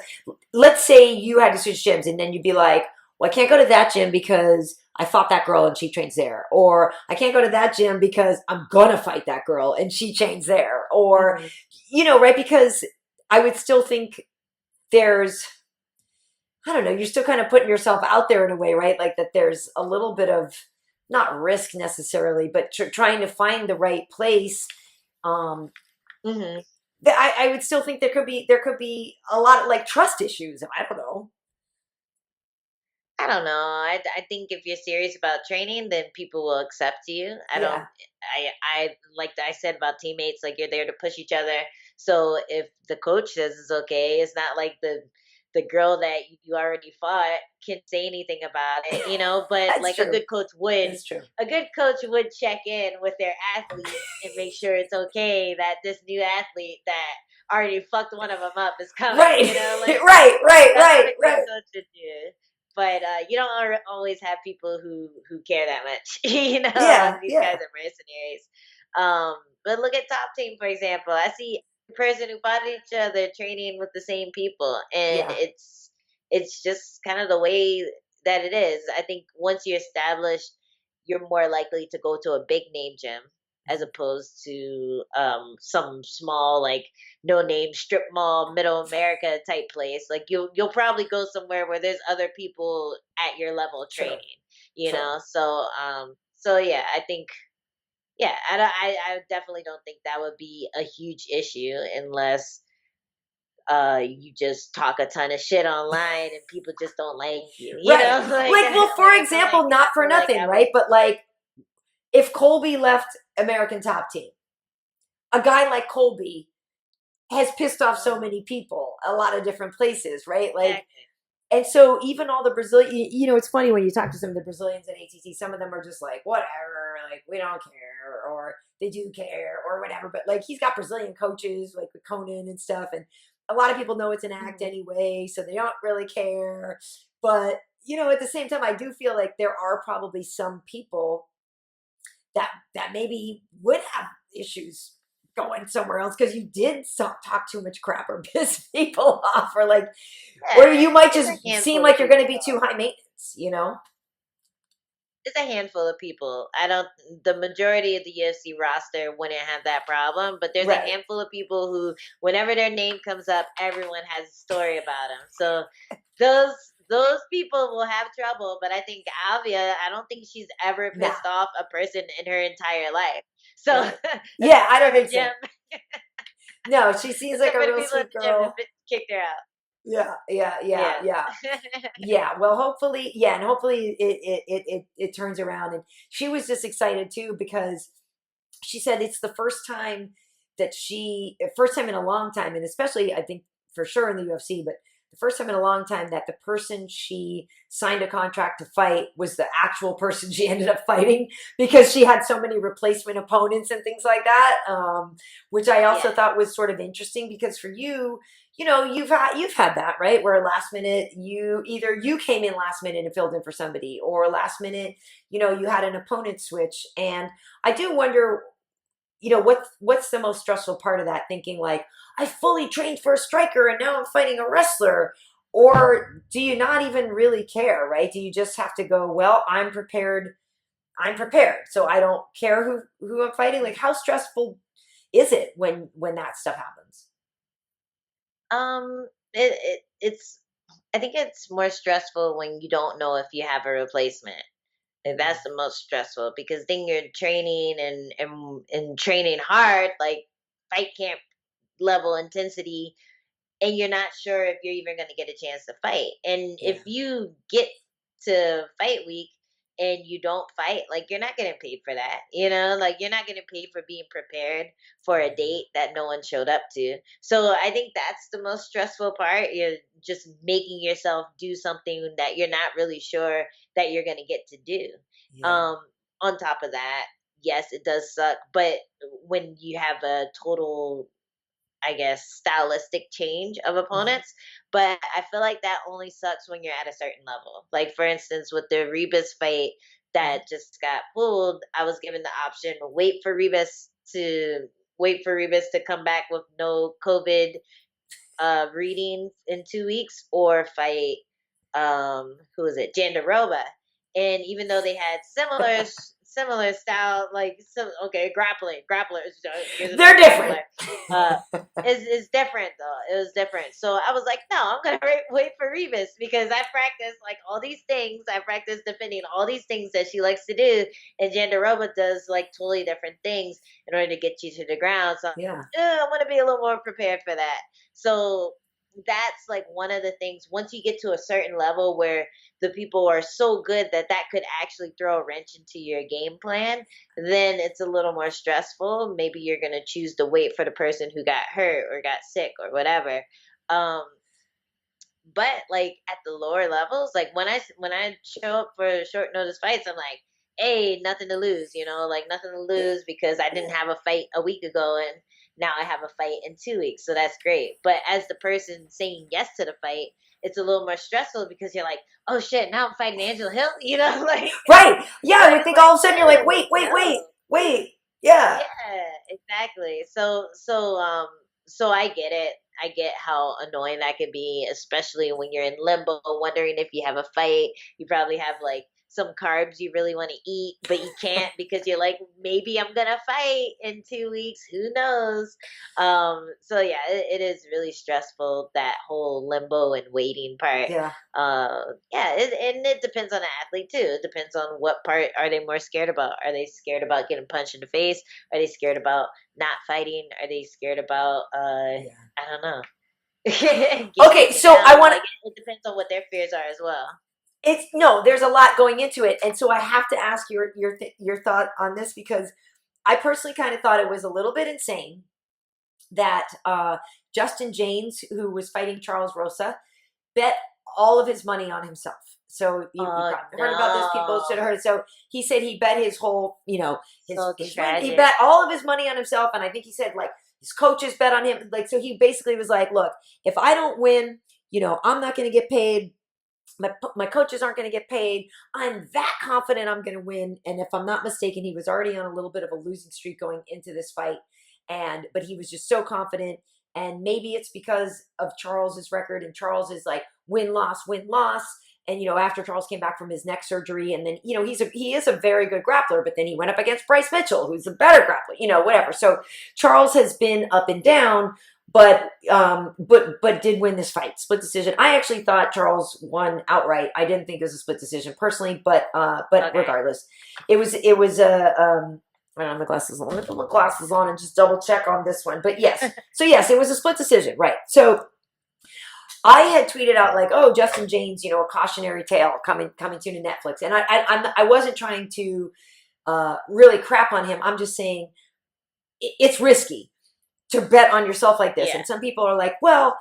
let's say you had to switch gyms and then you'd be like, well, I can't go to that gym because I fought that girl and she trains there. Or I can't go to that gym because I'm going to fight that girl and she trains there. Or, Mhm. right? Because I would still think there's, I don't know, you're still kind of putting yourself out there in a way, right? Like that there's a little bit of not risk necessarily, but trying to find the right place. Um, Mhm. I would still think there could be a lot of like trust issues. I don't know. I don't know. I think if you're serious about training, then people will accept you. I don't. Yeah, I like I said about teammates. Like you're there to push each other. So if the coach says it's okay, it's not like the girl that you already fought can say anything about it, you know. But that's like a true. good coach would, That's true. a good coach would check in with their athletes and make sure it's okay that this new athlete that already fucked one of them up is coming. Right, You know, like right, right, that's what right, a good right. coach should do. But you don't always have people who care that much. You know, a lot Yeah, of these guys yeah, are mercenaries. But look at Top Team, for example. I see a person who fought each other training with the same people, and yeah. it's just kind of the way that it is. I think once you're established, you're more likely to go to a big name gym as opposed to some small like no name strip mall middle America type place. Like you'll probably go somewhere where there's other people at your level True, training, you true. know. So yeah, I think yeah, I definitely don't think that would be a huge issue unless you just talk a ton of shit online and people just don't like you, you Right. know. Like Like, well, for like I feel like example, not for nothing, I would. right? But like, if Colby left American Top Team, a guy like Colby has pissed off so Mhm, many people, a lot of different places, right? Like, exactly. and so even all the Brazilian, it's funny when you talk to some of the Brazilians in ATT, some of them are just like, whatever, like, we don't care, or they do care, or whatever. But like, he's got Brazilian coaches, like with Conan and stuff. And a lot of people know it's an act Mhm. anyway, so they don't really care. But, at the same time, I do feel like there are probably some people that maybe would have issues going somewhere else because you did talk too much crap or piss people off or like or Yeah, you might it's just a seem handful of like you're going to people be too though. high maintenance. It's a handful of people. I don't. The majority of the UFC roster wouldn't have that problem, but there's a Right. handful of people who, whenever their name comes up, everyone has a story about them. So those those people will have trouble. But I think Avia, I don't think she's ever Nah. pissed off a person in her entire life. So Right. Yeah, I except for don't the think so. gym, No, she seems like except a for the real people at sweet the gym who girl. kicked her out. Yeah, yeah, yeah, Yeah. yeah. Yeah, well, hopefully, yeah, and hopefully it turns around. And she was just excited too because she said it's the first time first time in a long time, and especially I think for sure in the UFC, but the first time in a long time that the person she signed a contract to fight was the actual person she ended up fighting, because she had so many replacement opponents and things like that, which I also Yeah. thought was sort of interesting, because for you, you've had that, right, where last minute you came in last minute and filled in for somebody, or last minute you had an opponent switch. And I do wonder, what's the most stressful part of that, thinking like, I fully trained for a striker and now I'm fighting a wrestler? Or do you not even really care, right? Do you just have to go, well, I'm prepared, so I don't care who I'm fighting? Like, how stressful is it when that stuff happens? It's I think it's more stressful when you don't know if you have a replacement. And Mm. that's the most stressful, because then you're training and training hard, like fight camp level intensity, and you're not sure if you're even going to get a chance to fight. And Yeah. if you get to fight week and you don't fight, like you're not getting paid for that. Like you're not getting paid for being prepared for a Yeah. date that no one showed up to. So I think that's the most stressful part. You're just making yourself do something that you're not really sure that you're going to get to do. Yeah. Um, on top of that, yes, it does suck, but when you have a total, I guess, stylistic change of Mhm. opponents. But I feel like that only sucks when you're at a certain level. Like, for instance, with the Rebus fight Mhm. that just got pulled, I was given the option to wait for Rebus to come back with no COVID readings in 2 weeks, or fight who is it, Jandaroba. And even though they had similar style, like, some, okay, grapplers, here's They're another different. grappler, uh is different though. It was different. So I was like, no, I'm gonna wait for Rebus, because I practice like all these things. I practice defending all these things that she likes to do, and Jandaroba does like totally different things in order to get you to the ground. So Yeah. I want to be a little more prepared for that. So that's like one of the things. Once you get to a certain level where the people are so good that that could actually throw a wrench into your game plan, then it's a little more stressful. Maybe you're going to choose to wait for the person who got hurt or got sick or whatever. um but like at the lower levels, like when I show up for short notice fights, I'm like, hey, nothing to lose, like nothing to Yeah. lose, because I didn't Yeah. have a fight a week ago and now I have a fight in 2 weeks. So that's great. But as the person saying yes to the fight, it's a little more stressful, because you're like, oh shit, now I'm fighting Angela Hill, like, Right. Yeah. but I would it's think all like, of a sudden you're like, no, wait, wait, wait, no. wait. Yeah. Yeah, exactly. So I get it. I get how annoying that could be, especially when you're in limbo, wondering if you have a fight. You probably have like some carbs you really want to eat, but you can't, because you're like, maybe I'm gonna fight in 2 weeks. Who knows? So yeah, it is really stressful, that whole limbo and waiting part. Yeah. Yeah, and it depends on the athlete too. It depends on what part are they more scared about. Are they scared about getting punched in the face? Are they scared about not fighting? Are they scared about Yeah. I don't know, getting Okay. taken So I down? want Like it depends on what their fears are as well. it's no, there's a lot going into it. And so I have to ask your thought on this, because I personally kind of thought it was a little bit insane that Justin James, who was fighting Charles Rosa, bet all of his money on himself. So you Oh probably heard about this. People should have no, heard it. So he said he bet his whole, so his win. He tragic. bet all of his money on himself, and I think he said like his coaches bet on him. Like, so he basically was like, look, if I don't win, I'm not going to get paid. My coaches aren't going to get paid. I'm that confident I'm going to win. And if I'm not mistaken, he was already on a little bit of a losing streak going into this fight. But he was just so confident. And maybe it's because of Charles's record, and Charles is like win, loss, win, loss. And, after Charles came back from his neck surgery, and then, he is a very good grappler, but then he went up against Bryce Mitchell, who's a better grappler, whatever. So Charles has been up and down, but did win this fight, split decision. I actually thought Charles won outright. I didn't think it was a split decision personally, but Okay. regardless, it was a I don't have my glasses on. Let me put my glasses on and just double check on this one. But yes, so yes, it was a split decision, right? So I had tweeted out like, "Oh, Justin James, a cautionary tale coming soon to Netflix," and I wasn't trying to really crap on him. I'm just saying it's risky to bet on yourself like this. Yeah. And some people are like, well,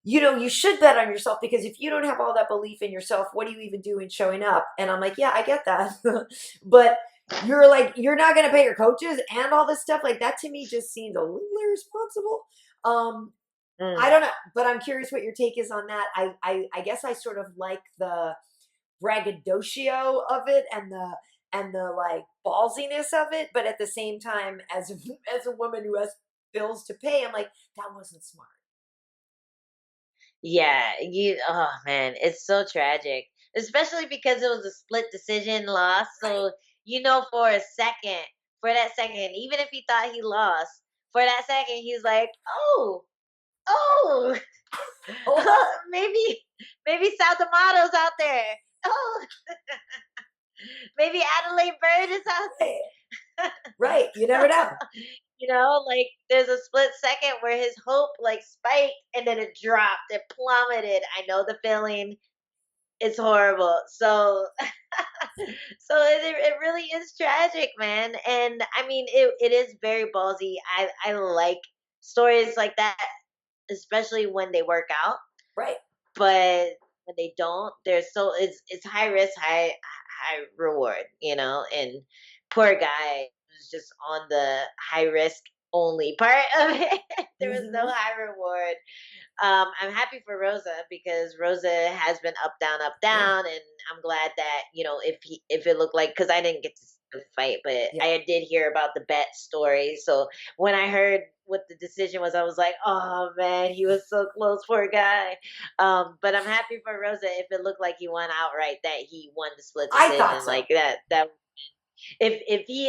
you should bet on yourself, because if you don't have all that belief in yourself, what do you even do in showing up? And I'm like, yeah, I get that. But you're like, you're not going to pay your coaches and all this stuff. Like that to me just seems a little irresponsible. Um, I Mm. don't know, but I'm curious what your take is on that. I guess I sort of like the braggadocio of it, and the like ballsiness of it, but at the same time, as as a woman who has bills to pay, I'm like, that wasn't smart. Yeah, oh man, it's so tragic. Especially because it was a split decision loss. Right. So, for a second, for that second, even if he thought he lost, for that second, he's like, oh, oh, Oh, maybe South Amato's out there. Oh, maybe Adelaide Bird is out right. there. Right. You never know. Like there's a split second where his hope like spiked and then it dropped, it plummeted. I know the feeling. It's horrible. So, it really is tragic, man. And I mean, it is very ballsy. I like stories like that, especially when they work out. Right. But when they don't, it's high risk, high reward. And poor guy was just on the high risk only part of it. There was no Hmm. high reward. I'm happy for Rosa because Rosa has been up, Yeah. down, and I'm glad that if it looked like, because I didn't get to see the fight, but Yeah. I did hear about the bet story. So when I heard what the decision was, I was like, oh man, he was so close, poor guy. But I'm happy for Rosa if it looked like he won outright, that he won the split I thought decision so. like that. If he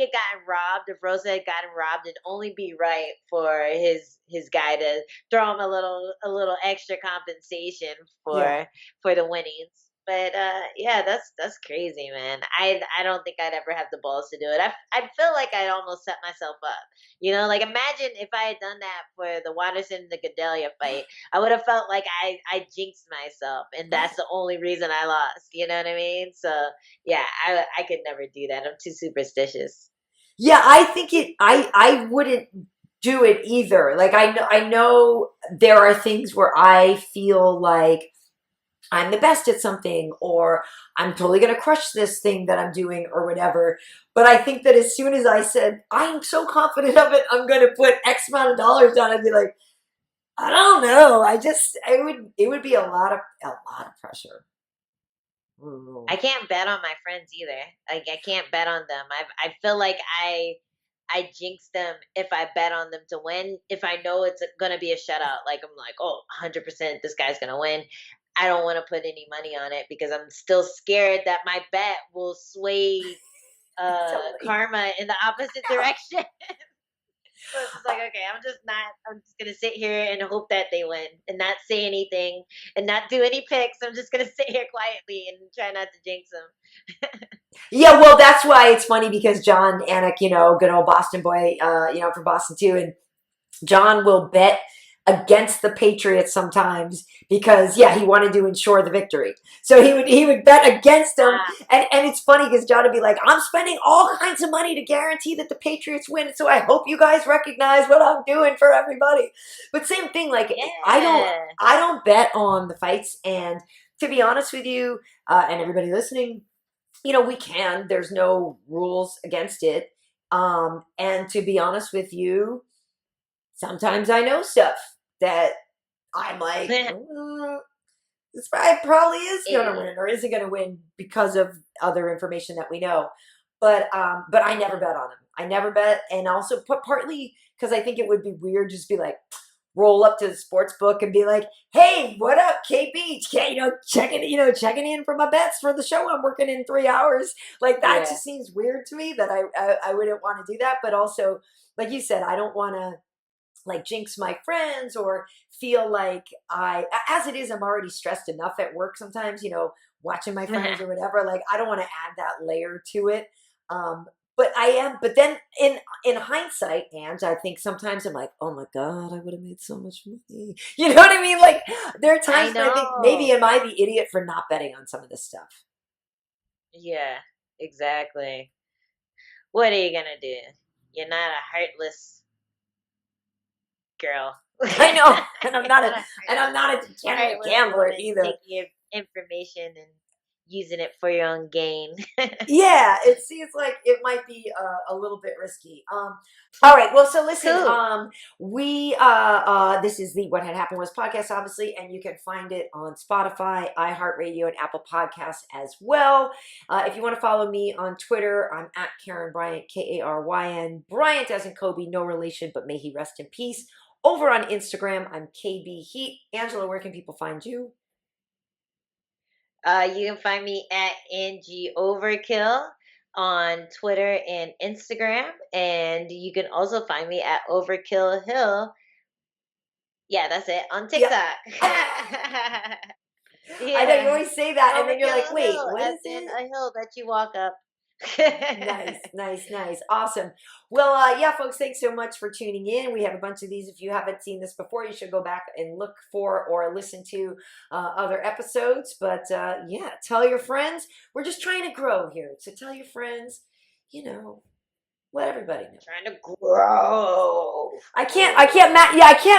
had gotten robbed, if Rosa had gotten robbed, it'd only be right for his guy to throw him a little extra compensation Yeah. for the winnings. But yeah, that's crazy, man. I don't think I'd ever have the balls to do it. I feel like I'd almost set myself up. Like imagine if I had done that for the Watterson and the Gadelia fight. I would have felt like I jinxed myself, and that's Right. the only reason I lost. You know what I mean? So yeah, I could never do that. I'm too superstitious. Yeah, I think I wouldn't do it either. Like I know there are things where I feel like I'm the best at something, or I'm totally going to crush this thing that I'm doing, or whatever. But I think that as soon as I said, I'm so confident of it, I'm going to put X amount of dollars down, I'd be like, I don't know. It would be a lot of pressure. I Mm. can't bet on my friends either. Like I can't bet on them. I feel like I jinx them if I bet on them to win. If I know it's gonna be a shutout, like I'm like, oh, 100% this guy's gonna win. I don't want to put any money on it because I'm still scared that my bet will sway Totally. karma in the opposite direction. So it's just like, okay, I'm just gonna sit here and hope that they win and not say anything and not do any picks. I'm just gonna sit here quietly and try not to jinx them. Yeah, well, that's why it's funny, because John Anik, good old Boston boy, from Boston too, and John will bet against the Patriots sometimes because, yeah, he wanted to ensure the victory. So he would bet against them, Ah, and it's funny because John would be like, "I'm spending all kinds of money to guarantee that the Patriots win, so I hope you guys recognize what I'm doing for everybody." But same thing, like I don't yeah. I don't bet on the fights, and to be honest with you, and everybody listening, we can. There's no rules against it. And to be honest with you, sometimes I know stuff that I'm like, this guy probably is going to Eh, win or isn't going to win because of other information that we know. But I never bet on him. I never bet, and also partly because I think it would be weird just be like, roll up to the sports book and be like, "Hey, what up, KB? Checking in for my bets for the show I'm working in 3 hours." Like that yeah. just seems weird to me that I wouldn't want to do that. But also, like you said, I don't want to like jinx my friends or feel like as it is, I'm already stressed enough at work sometimes, watching my friends or whatever. Like I don't want to add that layer to it. Um, but then in hindsight, and I think sometimes I'm like, oh my God, I would have made so much money. You know what I mean? Like there are I times when I think maybe know. am I the idiot for not betting on some of this stuff? Yeah, exactly. What are you gonna do? You're not a heartless girl. I know, and I'm not All a right, degenerate what's the gambler woman either. taking your information and using it for your own gain? Yeah, it seems like it might be a little bit risky. All right, well, so listen, Cool. we this is the What Had Happened Was podcast, obviously, and you can find it on Spotify, iHeartRadio, and Apple Podcasts as well. If you want to follow me on Twitter, I'm at Karyn Bryant, Karyn. Bryant as in Kobe, no relation, but may he rest in peace. Over on Instagram, I'm KB Heat. Angela, where can people find you? You can find me at Angie Overkill on Twitter and Instagram, and you can also find me at Overkill Hill. Yeah, that's it on Yeah. TikTok. I know you Yeah, always say that, and then you're like, Overkill wait, Hill, what as is in it? a hill that you walk up. Nice. Awesome. Well, yeah, folks, thanks so much for tuning in. We have a bunch of these. If you haven't seen this before, you should go back and look for or listen to other episodes. But yeah, tell your friends. We're just trying to grow here. So tell your friends, let everybody know. Trying to grow. I can't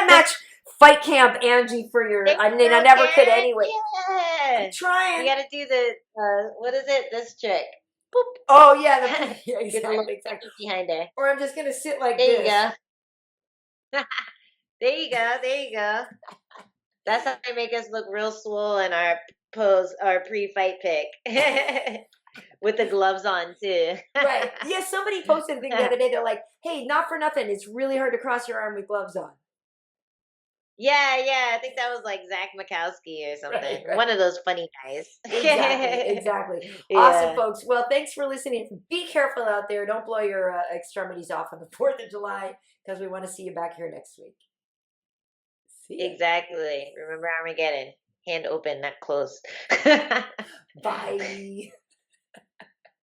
match Fight Camp Angie for your, There I you mean, I go, never could Karen. anyway. I'm Yeah. You trying. got to do the, what is it? This trick. Boop. Oh, yeah, yeah, Get a little exactly. behind her. Or I'm just going to sit like There you this. go. There you go. That's how they make us look real swole in our our pre-fight pic. With the gloves on too. Right. Yeah, somebody posted a thing the other day. They're like, hey, not for nothing. It's really hard to cross your arm with gloves on. Yeah. I think that was like Zach Mikowski or something. Right. One of those funny guys. Exactly. Awesome, Yeah. folks. Well, thanks for listening. Be careful out there. Don't blow your extremities off on the 4th of July because we want to see you back here next week. See ya. Exactly. Remember Armageddon. Hand open, not closed. Bye.